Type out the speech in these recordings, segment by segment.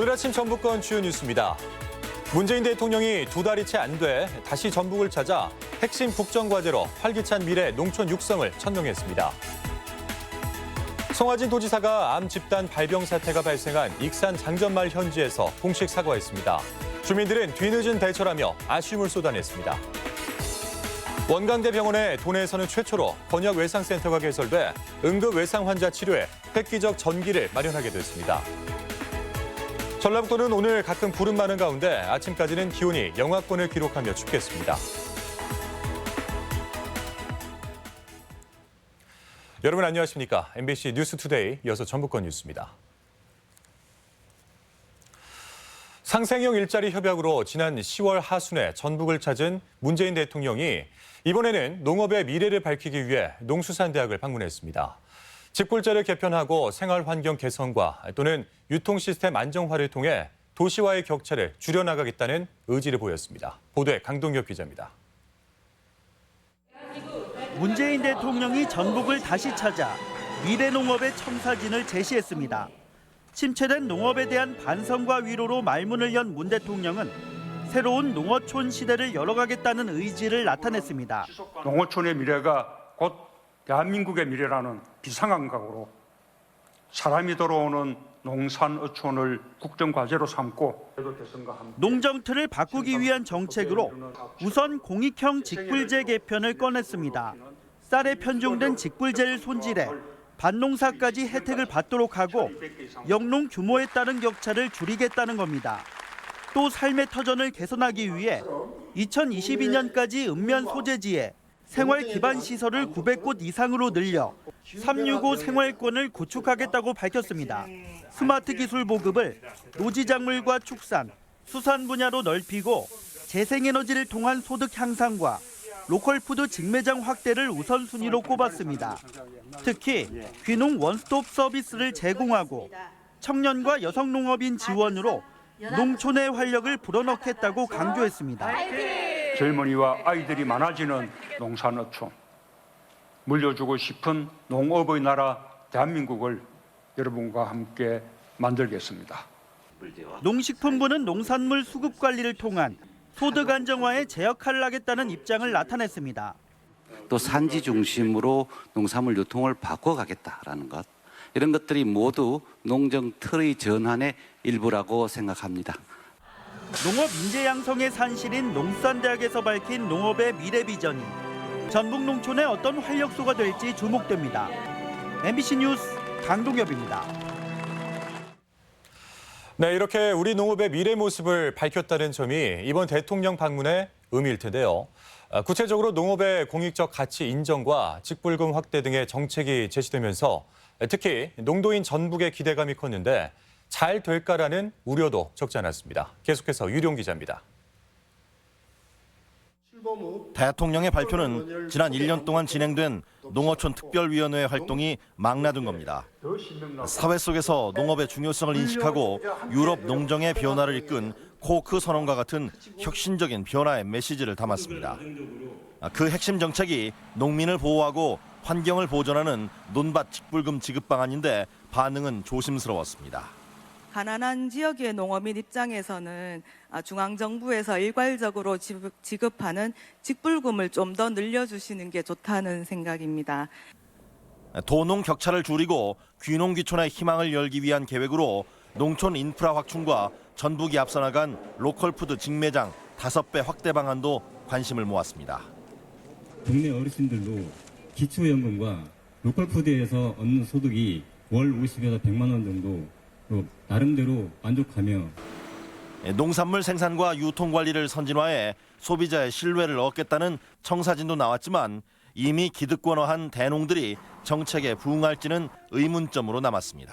오늘 아침 전북권 주요 뉴스입니다. 문재인 대통령이 두 달이 채 안 돼 다시 전북을 찾아 핵심 국정과제로 활기찬 미래 농촌 육성을 천명했습니다. 송하진 도지사가 암 집단 발병 사태가 발생한 익산 장전마을 현지에서 공식 사과했습니다. 주민들은 뒤늦은 대처라며 아쉬움을 쏟아냈습니다. 원광대 병원의 도내에서는 최초로 번역 외상센터가 개설돼 응급 외상 환자 치료에 획기적 전기를 마련하게 됐습니다. 전라북도는 오늘 가끔 구름 많은 가운데 아침까지는 기온이 영하권을 기록하며 춥겠습니다. 여러분 안녕하십니까? MBC 뉴스투데이 이어서 전북권 뉴스입니다. 상생형 일자리 협약으로 지난 10월 하순에 전북을 찾은 문재인 대통령이 이번에는 농업의 미래를 밝히기 위해 농수산대학을 방문했습니다. 직불제를 개편하고 생활환경 개선과 또는 유통시스템 안정화를 통해 도시와의 격차를 줄여나가겠다는 의지를 보였습니다. 보도에 강동엽 기자입니다. 문재인 대통령이 전북을 다시 찾아 미래농업의 청사진을 제시했습니다. 침체된 농업에 대한 반성과 위로로 말문을 연 문 대통령은 새로운 농어촌 시대를 열어가겠다는 의지를 나타냈습니다. 농어촌의 미래가 곧 대한민국의 미래라는 비상한 각오로 사람이 돌아오는 농산어촌을 국정과제로 삼고 농정틀을 바꾸기 위한 정책으로 우선 공익형 직불제 개편을 꺼냈습니다. 쌀에 편중된 직불제를 손질해 밭농사까지 혜택을 받도록 하고 영농 규모에 따른 격차를 줄이겠다는 겁니다. 또 삶의 터전을 개선하기 위해 2022년까지 읍면 소재지에 생활 기반 시설을 900곳 이상으로 늘려 365 생활권을 구축하겠다고 밝혔습니다. 스마트 기술 보급을 노지작물과 축산, 수산 분야로 넓히고 재생에너지를 통한 소득 향상과 로컬푸드 직매장 확대를 우선순위로 꼽았습니다. 특히 귀농 원스톱 서비스를 제공하고 청년과 여성 농업인 지원으로 농촌의 활력을 불어넣겠다고 강조했습니다. 젊은이와 아이들이 많아지는 농산어촌, 물려주고 싶은 농업의 나라 대한민국을 여러분과 함께 만들겠습니다. 농식품부는 농산물 수급 관리를 통한 소득 안정화에 제 역할을 하겠다는 입장을 나타냈습니다. 또 산지 중심으로 농산물 유통을 바꿔가겠다라는 것, 이런 것들이 모두 농정 틀의 전환의 일부라고 생각합니다. 농업 인재 양성의 산실인 농수산대학에서 밝힌 농업의 미래 비전이 전북 농촌의 어떤 활력소가 될지 주목됩니다. MBC 뉴스 강동엽입니다. 네, 이렇게 우리 농업의 미래 모습을 밝혔다는 점이 이번 대통령 방문의 의미일 텐데요. 구체적으로 농업의 공익적 가치 인정과 직불금 확대 등의 정책이 제시되면서 특히 농도인 전북의 기대감이 컸는데 잘 될까라는 우려도 적지 않았습니다. 계속해서 유룡 기자입니다. 대통령의 발표는 지난 1년 동안 진행된 농어촌 특별위원회 활동이 망라든 겁니다. 사회 속에서 농업의 중요성을 인식하고 유럽 농정의 변화를 이끈 코크 선언과 같은 혁신적인 변화의 메시지를 담았습니다. 그 핵심 정책이 농민을 보호하고 환경을 보존하는 논밭 직불금 지급 방안인데 반응은 조심스러웠습니다. 가난한 지역의 농어민 입장에서는 중앙정부에서 일괄적으로 지급하는 직불금을 좀 더 늘려주시는 게 좋다는 생각입니다. 도농 격차를 줄이고 귀농 귀촌의 희망을 열기 위한 계획으로 농촌 인프라 확충과 전북이 앞서 나간 로컬푸드 직매장 5배 확대 방안도 관심을 모았습니다. 동네 어르신들도 기초연금과 로컬푸드에서 얻는 소득이 월 50에서 100만 원 정도 나름대로 만족하며 농산물 생산과 유통 관리를 선진화해 소비자의 신뢰를 얻겠다는 청사진도 나왔지만 이미 기득권화한 대농들이 정책에 부응할지는 의문점으로 남았습니다.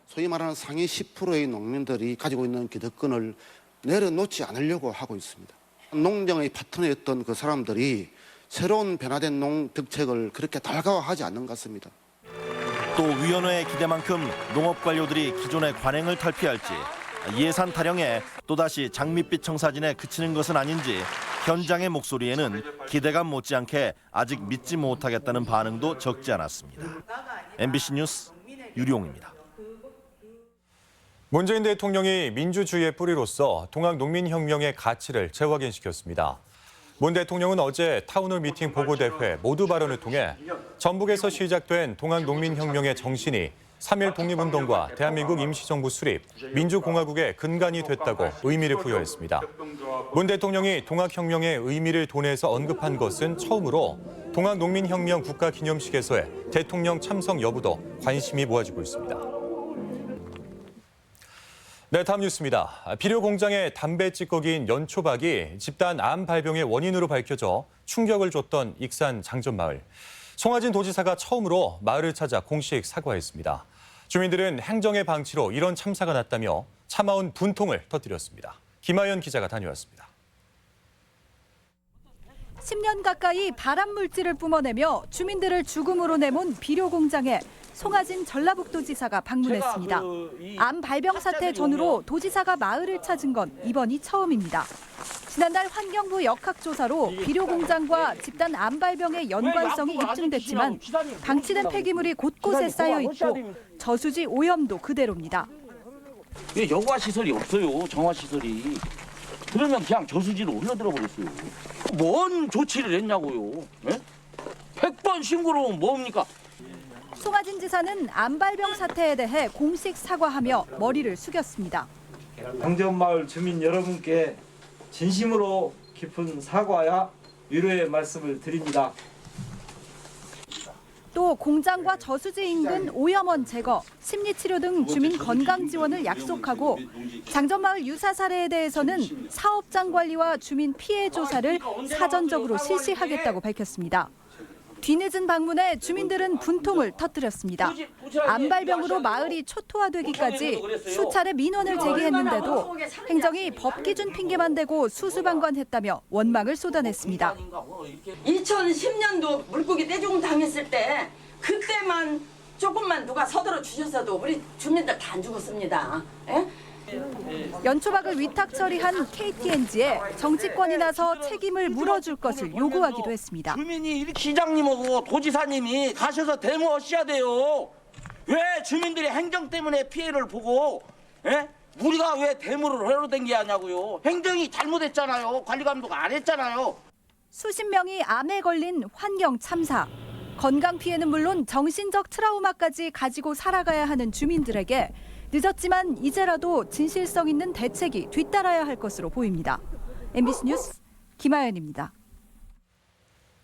소위 말하는 상위 10%의 농민들이 가지고 있는 기득권을 내려놓지 않으려고 하고 있습니다. 농정의 파트너였던 그 사람들이 새로운 변화된 농정책을 그렇게 달가워하지 않는 것 같습니다. 또 위원회의 기대만큼 농업 관료들이 기존의 관행을 탈피할지 예산 타령에 또다시 장밋빛 청사진에 그치는 것은 아닌지 현장의 목소리에는 기대감 못지않게 아직 믿지 못하겠다는 반응도 적지 않았습니다. MBC 뉴스 유룡입니다. 문재인 대통령이 민주주의의 뿌리로서 동학농민혁명의 가치를 재확인시켰습니다. 문 대통령은 어제 타운홀 미팅 보고대회 모두 발언을 통해 전북에서 시작된 동학농민혁명의 정신이 3.1 독립운동과 대한민국 임시정부 수립, 민주공화국의 근간이 됐다고 의미를 부여했습니다. 문 대통령이 동학혁명의 의미를 도내서 언급한 것은 처음으로 동학농민혁명 국가기념식에서의 대통령 참석 여부도 관심이 모아지고 있습니다. 네, 다음 뉴스입니다. 비료 공장의 담배 찌꺼기인 연초박이 집단 암 발병의 원인으로 밝혀져 충격을 줬던 익산 장전마을. 송하진 도지사가 처음으로 마을을 찾아 공식 사과했습니다. 주민들은 행정의 방치로 이런 참사가 났다며 참아온 분통을 터뜨렸습니다. 김하연 기자가 다녀왔습니다. 10년 가까이 발암 물질을 뿜어내며 주민들을 죽음으로 내몬 비료 공장에 송하진 전라북도지사가 방문했습니다. 암 발병 사태 전후로 도지사가 마을을 찾은 건 이번이 처음입니다. 지난달 환경부 역학조사로 비료 공장과 집단 암 발병의 연관성이 입증됐지만 방치된 폐기물이 곳곳에 쌓여 있고 저수지 오염도 그대로입니다. 여과 시설이 없어요. 정화 시설이. 그러면 그냥 저수지로 흘러들어 버렸어요. 뭔 조치를 했냐고요. 예? 100번 신고를 하면 뭡니까? 송하진 지사는 암 발병 사태에 대해 공식 사과하며 머리를 숙였습니다. 장전마을 주민 여러분께 진심으로 깊은 사과와 위로의 말씀을 드립니다. 또 공장과 저수지 인근 오염원 제거, 심리치료 등 주민 건강 지원을 약속하고 장전마을 유사 사례에 대해서는 사업장 관리와 주민 피해 조사를 사전적으로 실시하겠다고 밝혔습니다. 뒤늦은 방문에 주민들은 분통을 터뜨렸습니다. 암 발병으로 마을이 초토화되기까지 수차례 민원을 제기했는데도 행정이 법 기준 핑계만 대고 수수방관했다며 원망을 쏟아냈습니다. 2010년도 물고기 떼죽음 당했을 때 그때만 조금만 누가 서둘러 주셨어도 우리 주민들 다 안 죽었습니다. 에? 연초박을 위탁 처리한 KTNG에 정치권이 나서 책임을 물어줄 것을 요구하기도 했습니다. 주민이 시장님하고 도지사님이 가셔서 데모하셔야 돼요. 왜 주민들이 행정 때문에 피해를 보고 우리가 왜 데모를 하러 댕겨야 하냐고요. 행정이 잘못했잖아요. 관리 감독 안 했잖아요. 수십 명이 암에 걸린 환경 참사. 건강 피해는 물론 정신적 트라우마까지 가지고 살아가야 하는 주민들에게 늦었지만 이제라도 진실성 있는 대책이 뒤따라야 할 것으로 보입니다. MBC 뉴스 김하연입니다.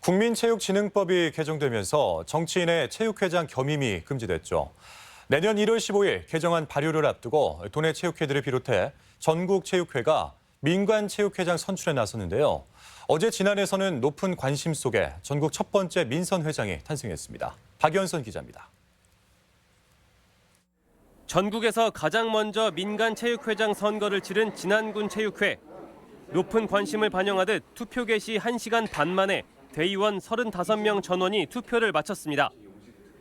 국민체육진흥법이 개정되면서 정치인의 체육회장 겸임이 금지됐죠. 내년 1월 15일 개정안 발효를 앞두고 도내 체육회들을 비롯해 전국 체육회가 민간 체육회장 선출에 나섰는데요. 어제 진안에서는 높은 관심 속에 전국 첫 번째 민선 회장이 탄생했습니다. 박연선 기자입니다. 전국에서 가장 먼저 민간 체육회장 선거를 치른 진안군 체육회. 높은 관심을 반영하듯 투표 개시 1시간 반 만에 대의원 35명 전원이 투표를 마쳤습니다.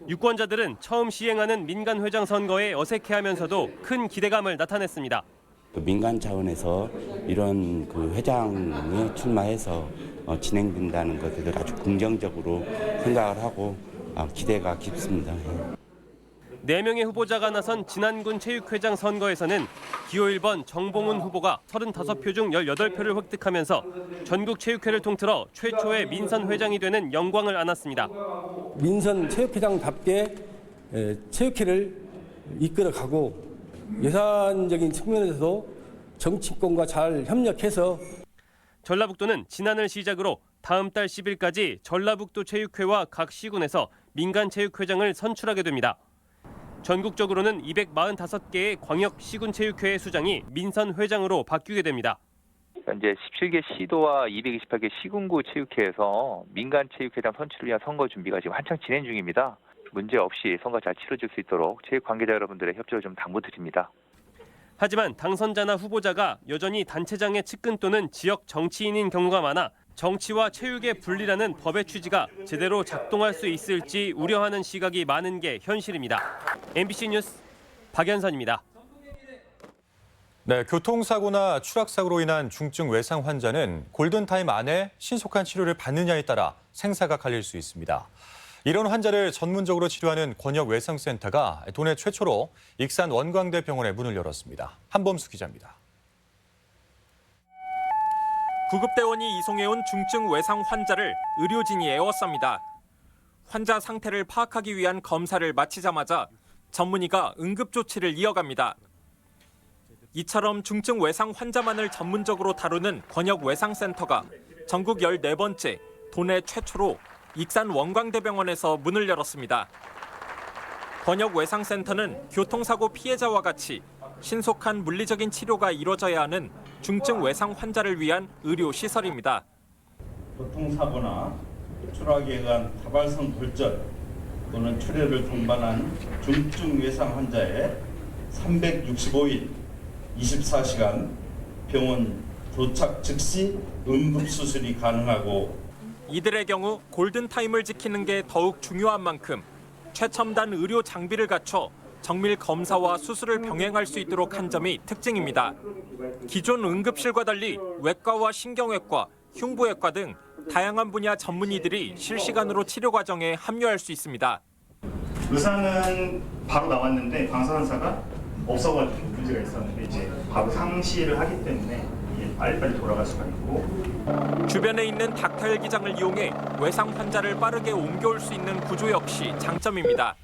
유권자들은 처음 시행하는 민간 회장 선거에 어색해하면서도 큰 기대감을 나타냈습니다. 민간 차원에서 이런 회장에 출마해서 진행된다는 것을 아주 긍정적으로 생각을 하고 기대가 깊습니다. 4명의 후보자가 나선 진안군 체육회장 선거에서는 기호 1번 정봉훈 후보가 35표 중 18표를 획득하면서 전국 체육회를 통틀어 최초의 민선 회장이 되는 영광을 안았습니다. 민선 체육회장답게 체육회를 이끌어가고 예산적인 측면에서도 정치권과 잘 협력해서 전라북도는 진안을 시작으로 다음 달 10일까지 전라북도 체육회와 각 시군에서 민간 체육회장을 선출하게 됩니다. 전국적으로는 245개의 광역 시군 체육회의 수장이 민선 회장으로 바뀌게 됩니다. 현재 17개 시도와 228개 시군구 체육회에서 민간 체육회장 선출을 위한 선거 준비가 지금 한창 진행 중입니다. 문제 없이 선거 잘 치러질 수 있도록 체육 관계자 여러분들의 협조를 좀 당부드립니다. 하지만 당선자나 후보자가 여전히 단체장의 측근 또는 지역 정치인인 경우가 많아 정치와 체육의 분리라는 법의 취지가 제대로 작동할 수 있을지 우려하는 시각이 많은 게 현실입니다. MBC 뉴스 박연선입니다. 네, 교통사고나 추락사고로 인한 중증 외상 환자는 골든타임 안에 신속한 치료를 받느냐에 따라 생사가 갈릴 수 있습니다. 이런 환자를 전문적으로 치료하는 권역외상센터가 도내 최초로 익산 원광대 병원에 문을 열었습니다. 한범수 기자입니다. 구급대원이 이송해온 중증 외상 환자를 의료진이 에워쌉니다. 환자 상태를 파악하기 위한 검사를 마치자마자 전문의가 응급조치를 이어갑니다. 이처럼 중증 외상 환자만을 전문적으로 다루는 권역외상센터가 전국 14번째, 도내 최초로 익산 원광대병원에서 문을 열었습니다. 권역외상센터는 교통사고 피해자와 같이 신속한 물리적인 치료가 이뤄져야 하는 중증 외상 환자를 위한 의료시설입니다. 교통사고나 추락에 의한 다발성 골절 또는 출혈을 동반한 중증 외상 환자의 365일 24시간 병원 도착 즉시 응급수술이 가능하고 이들의 경우 골든타임을 지키는 게 더욱 중요한 만큼 최첨단 의료 장비를 갖춰 정밀 검사와 수술을 병행할 수 있도록 한 점이 특징입니다. 기존 응급실과 달리 외과와 신경외과, 흉부외과 등 다양한 분야 전문의들이 실시간으로 치료 과정에 합류할 수 있습니다. 의사는 바로 나왔는데 방사선사가 없어가지고 문제가 있었는데 이제 바로 상시를 하기 때문에 이게 빨리빨리 돌아갈 수가 있고 주변에 있는 닥터헬 기장을 이용해 외상 환자를 빠르게 옮겨올 수 있는 구조 역시 장점입니다.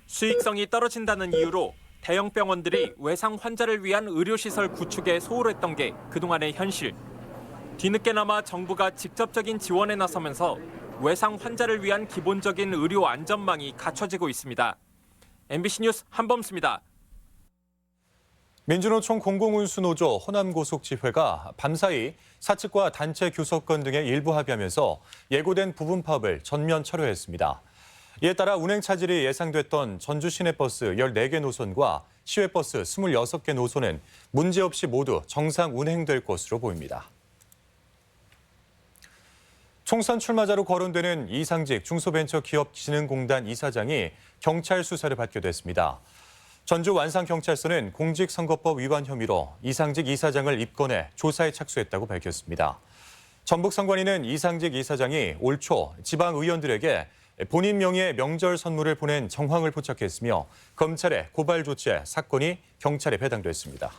수익성이 떨어진다는 이유로 대형 병원들이 외상 환자를 위한 의료시설 구축에 소홀했던 게 그동안의 현실. 뒤늦게나마 정부가 직접적인 지원에 나서면서 외상 환자를 위한 기본적인 의료 안전망이 갖춰지고 있습니다. MBC 뉴스 한범수입니다. 민주노총 공공운수노조 호남고속지회가 밤사이 사측과 단체 교섭권 등의 일부 합의하면서 예고된 부분 파업을 전면 철회했습니다. 이에 따라 운행 차질이 예상됐던 전주 시내버스 14개 노선과 시외버스 26개 노선은 문제없이 모두 정상 운행될 것으로 보입니다. 총선 출마자로 거론되는 이상직 중소벤처기업진흥공단 이사장이 경찰 수사를 받게 됐습니다. 전주 완산경찰서는 공직선거법 위반 혐의로 이상직 이사장을 입건해 조사에 착수했다고 밝혔습니다. 전북선관위는 이상직 이사장이 올 초 지방의원들에게 본인 명의의 명절 선물을 보낸 정황을 포착했으며 검찰의 고발 조치에 사건이 경찰에 배당됐습니다.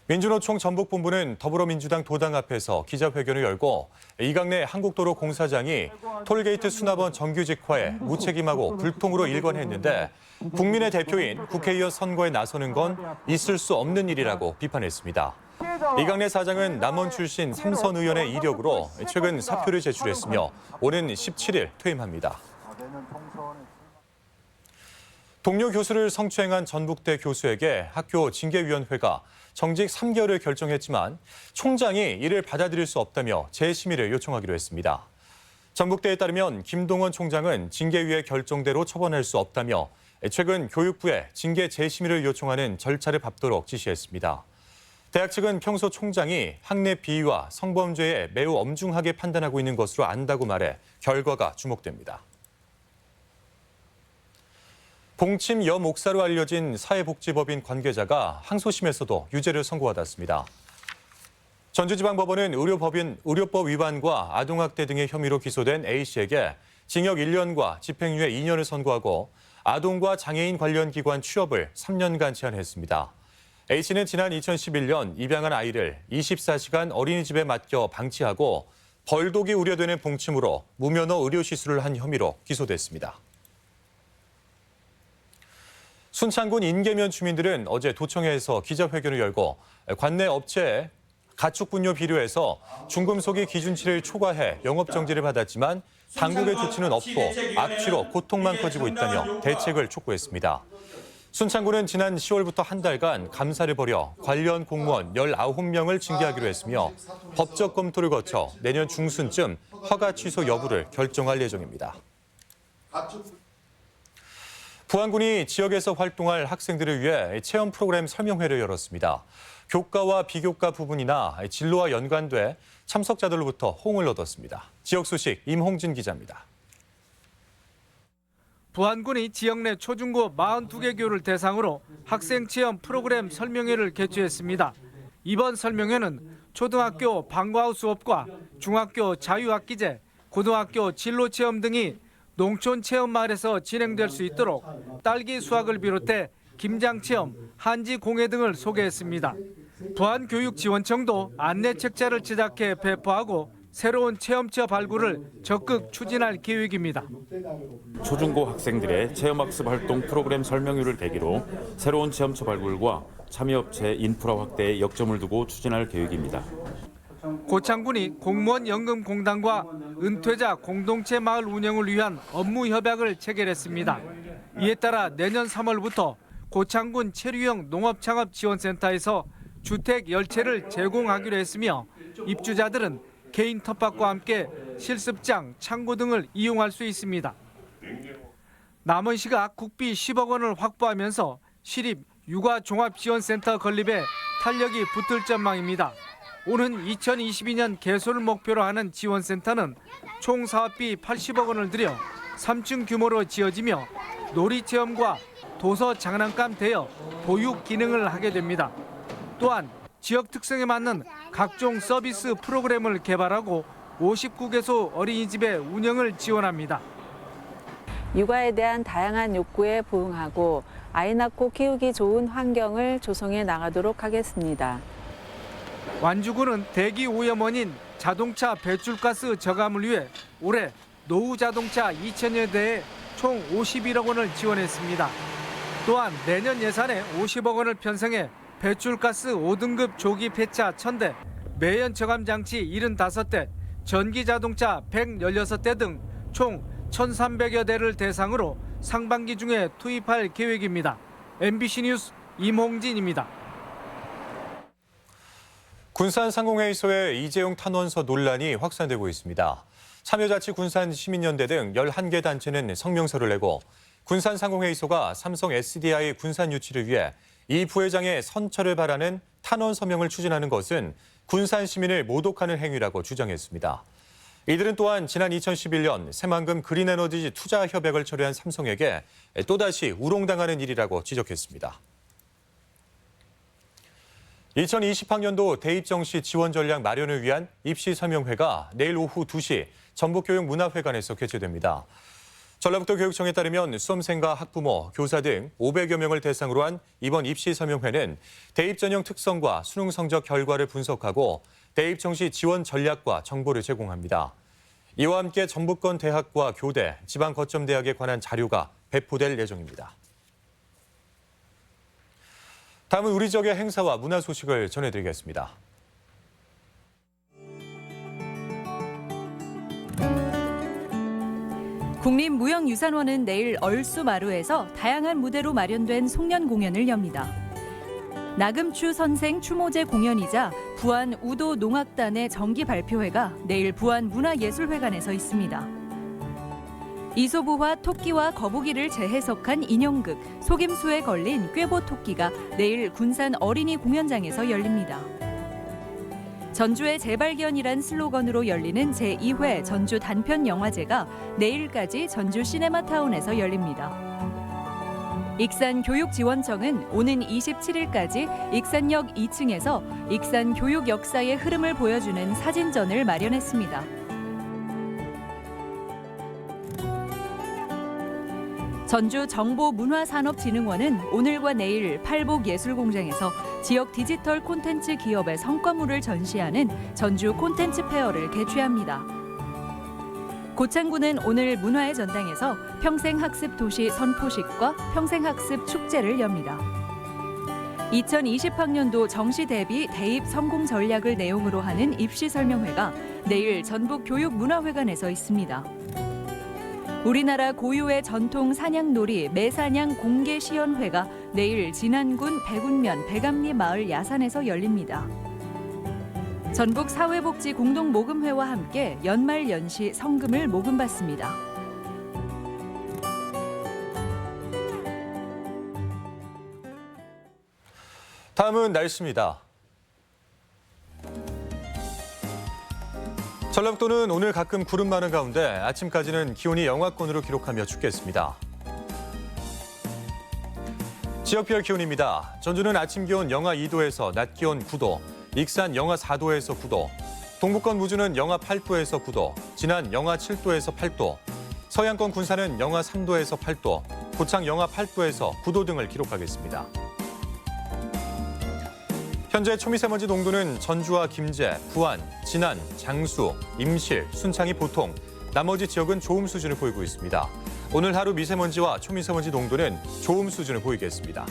민주노총 전북본부는 더불어민주당 도당 앞에서 기자회견을 열고 이강래 한국도로공사장이 톨게이트 수납원 정규직화에 무책임하고 불통으로 일관했는데 국민의 대표인 국회의원 선거에 나서는 건 있을 수 없는 일이라고 비판했습니다. 이강래 사장은 남원 출신 3선 의원의 이력으로 최근 사표를 제출했으며 오는 17일 퇴임합니다. 동료 교수를 성추행한 전북대 교수에게 학교 징계위원회가 정직 3개월을 결정했지만 총장이 이를 받아들일 수 없다며 재심의를 요청하기로 했습니다. 전북대에 따르면 김동원 총장은 징계위의 결정대로 처분할 수 없다며 최근 교육부에 징계 재심의를 요청하는 절차를 밟도록 지시했습니다. 대학 측은 평소 총장이 학내 비위와 성범죄에 매우 엄중하게 판단하고 있는 것으로 안다고 말해 결과가 주목됩니다. 봉침 여목사로 알려진 사회복지법인 관계자가 항소심에서도 유죄를 선고받았습니다. 전주지방법원은 의료법 위반과 아동학대 등의 혐의로 기소된 A씨에게 징역 1년과 집행유예 2년을 선고하고 아동과 장애인 관련 기관 취업을 3년간 제한했습니다. A씨는 지난 2011년 입양한 아이를 24시간 어린이집에 맡겨 방치하고 벌독이 우려되는 봉침으로 무면허 의료시술을 한 혐의로 기소됐습니다. 순창군 인계면 주민들은 어제 도청에서 기자회견을 열고 관내 업체에 가축분뇨 비료에서 중금속이 기준치를 초과해 영업정지를 받았지만 당국의 조치는 없고 악취로 고통만 커지고 있다며 대책을 촉구했습니다. 순창군은 지난 10월부터 한 달간 감사를 벌여 관련 공무원 19명을 징계하기로 했으며 법적 검토를 거쳐 내년 중순쯤 허가 취소 여부를 결정할 예정입니다. 부안군이 지역에서 활동할 학생들을 위해 체험 프로그램 설명회를 열었습니다. 교과와 비교과 부분이나 진로와 연관돼 참석자들로부터 호응을 얻었습니다. 지역 소식 임홍진 기자입니다. 부안군이 지역 내 초중고 42개 교를 대상으로 학생 체험 프로그램 설명회를 개최했습니다. 이번 설명회는 초등학교 방과후 수업과 중학교 자유학기제, 고등학교 진로체험 등이 농촌체험마을에서 진행될 수 있도록 딸기 수확을 비롯해 김장체험, 한지공예 등을 소개했습니다. 부안교육지원청도 안내책자를 제작해 배포하고 새로운 체험처 발굴을 적극 추진할 계획입니다. 초중고 학생들의 체험학습 활동 프로그램 설명회를 계기로 새로운 체험처 발굴과 참여업체 인프라 확대에 역점을 두고 추진할 계획입니다. 고창군이 공무원 연금공단과 은퇴자 공동체 마을 운영을 위한 업무 협약을 체결했습니다. 이에 따라 내년 3월부터 고창군 체류형 농업창업지원센터에서 주택 10채를 제공하기로 했으며 입주자들은 개인 텃밭과 함께 실습장, 창고 등을 이용할 수 있습니다. 남원시가 국비 10억 원을 확보하면서 시립 육아종합지원센터 건립에 탄력이 붙을 전망입니다. 오는 2022년 개소를 목표로 하는 지원센터는 총 사업비 80억 원을 들여 3층 규모로 지어지며 놀이체험과 도서 장난감 대여, 보육 기능을 하게 됩니다. 또한 지역 특성에 맞는 각종 서비스 프로그램을 개발하고 59개소 어린이집의 운영을 지원합니다. 육아에 대한 다양한 욕구에 부응하고 아이 낳고 키우기 좋은 환경을 조성해 나가도록 하겠습니다. 완주군은 대기 오염원인 자동차 배출가스 저감을 위해 올해 노후 자동차 2,000여 대에 총 51억 원을 지원했습니다. 또한 내년 예산에 50억 원을 편성해 배출가스 5등급 조기 폐차 1,000대, 매연 저감 장치 75대, 전기 자동차 116대 등 총 1,300여 대를 대상으로 상반기 중에 투입할 계획입니다. MBC 뉴스 임홍진입니다. 군산 상공회의소의 이재용 탄원서 논란이 확산되고 있습니다. 참여자치 군산 시민연대 등 11개 단체는 성명서를 내고 군산 상공회의소가 삼성 SDI 군산 유치를 위해 이 부회장의 선처를 바라는 탄원 서명을 추진하는 것은 군산 시민을 모독하는 행위라고 주장했습니다. 이들은 또한 지난 2011년 새만금 그린에너지 투자 협약을 철회한 삼성에게 또다시 우롱당하는 일이라고 지적했습니다. 2020학년도 대입정시 지원 전략 마련을 위한 입시 설명회가 내일 오후 2시 전북교육문화회관에서 개최됩니다. 전라북도 교육청에 따르면 수험생과 학부모, 교사 등 500여 명을 대상으로 한 이번 입시 설명회는 대입 전형 특성과 수능 성적 결과를 분석하고 대입 정시 지원 전략과 정보를 제공합니다. 이와 함께 전북권 대학과 교대, 지방 거점 대학에 관한 자료가 배포될 예정입니다. 다음은 우리 지역의 행사와 문화 소식을 전해드리겠습니다. 국립무형유산원은 내일 얼수마루에서 다양한 무대로 마련된 송년 공연을 엽니다. 나금추 선생 추모제 공연이자 부안 우도 농악단의 정기 발표회가 내일 부안 문화예술회관에서 있습니다. 이소부화 토끼와 거북이를 재해석한 인형극 속임수에 걸린 꾀보 토끼가 내일 군산 어린이 공연장에서 열립니다. 전주의 재발견이란 슬로건으로 열리는 제2회 전주 단편영화제가 내일까지 전주 시네마타운에서 열립니다. 익산교육지원청은 오는 27일까지 익산역 2층에서 익산 교육 역사의 흐름을 보여주는 사진전을 마련했습니다. 전주정보문화산업진흥원은 오늘과 내일 팔복예술공장에서 지역 디지털 콘텐츠 기업의 성과물을 전시하는 전주 콘텐츠 페어를 개최합니다. 고창군은 오늘 문화의 전당에서 평생학습 도시 선포식과 평생학습 축제를 엽니다. 2020학년도 정시 대비 대입 성공 전략을 내용으로 하는 입시 설명회가 내일 전북교육문화회관에서 있습니다. 우리나라 고유의 전통 사냥놀이 매사냥 공개시연회가 내일 진안군 백운면 백암리 마을 야산에서 열립니다. 전북 사회복지 공동모금회와 함께 연말 연시 성금을 모금받습니다. 다음은 날씨입니다. 전라북도는 오늘 가끔 구름 많은 가운데 아침까지는 기온이 영하권으로 기록하며 춥겠습니다. 지역별 기온입니다. 전주는 아침 기온 영하 2도에서 낮 기온 9도, 익산 영하 4도에서 9도, 동부권 무주는 영하 8도에서 9도, 진안 영하 7도에서 8도, 서해안권 군산은 영하 3도에서 8도, 고창 영하 8도에서 9도 등을 기록하겠습니다. 현재 초미세먼지 농도는 전주와 김제, 부안, 진안, 장수, 임실, 순창이 보통, 나머지 지역은 좋음 수준을 보이고 있습니다. 오늘 하루 미세먼지와 초미세먼지 농도는 좋음 수준을 보이겠습니다.